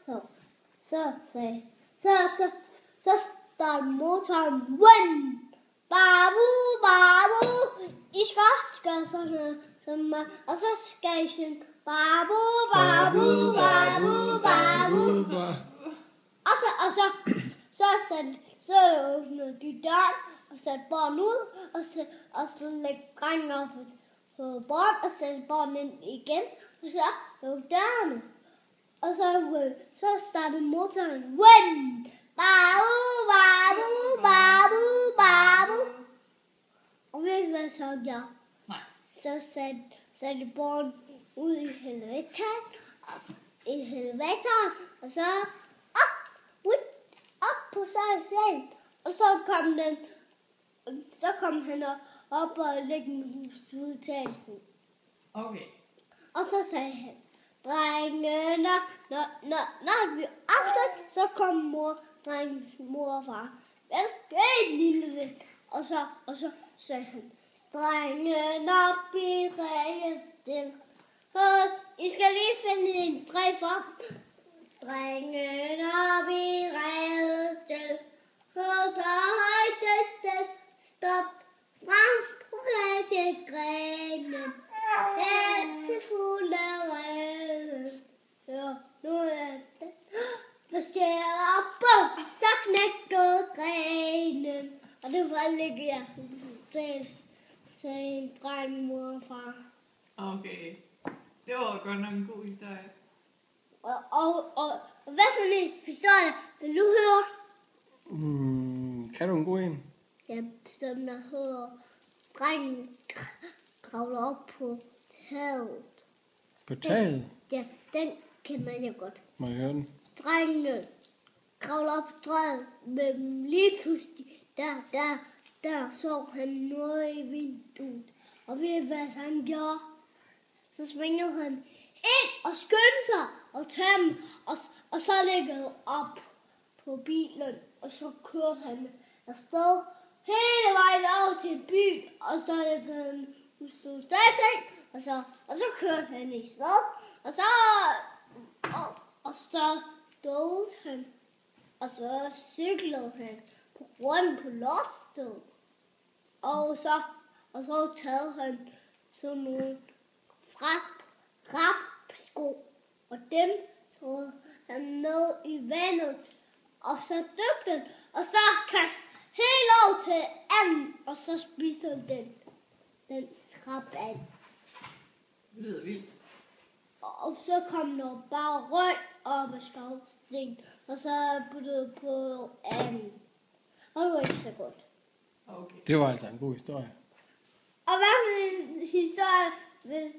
Så starter motoren. Win! Babu, babu. I skal sådan noget. Og så skal I synge. Babu, babu, babu, babu. Og så åbner de døren, og sætter barn ud, og så lægger drengen op på barn, og sætter barn ind igen, og så lukker dørene. Og så starter motoren. Win! Babu, babu, babu, babu. Og ved I hvad så gør? Nej. Så satte barn ud i helveteren, og så op på sådan. Og så kom han op og lægge en udtalelsen. Okay. Og så sagde han, drenge, når vi er aften, så kom drengens mor og far. Hvad skete, lille ven? Og så sagde han, drenge, når vi rækker dem. I skal lige finde en træ frem. Drenge, når vi rækker dem. Så højt den stop. Frem på til grenen. Hen til fulde reden. Så nu er det. Der sker op, så knækkede grenen. Og det var lige jeg sagde en dreng, mor og far. Okay. Det var godt nok en god historie. Og hvad for en historie vil du høre? Kan du en god en? Ja, som der hedder, drengen kravler op på taget. På taget? Ja, den kender jeg godt. Må jeg høre den? Drengene kravler op på træet, men lige pludselig, der så han noget i vinduet. Og ved I, hvad han gjorde? Så svinger han ind og skyndte sig og tager dem, og så lægger op på bilen, og så kørte han afsted hele vejen over til byen, og så lægger han og så kørte han i sted, og så døde han, og så cyklede han på rundt på loftet, og så tager han sådan nogle rapsko, og dem tog han ned i vandet, og så døbte den, og så kastede helt over til anden, og så spiste den skraband. Det lyder vildt. Og så kom der bare røg op af skovsten, og så puttede på anden. Og det var ikke så godt. Okay. Det var altså en god historie. Og hvad for en historie vil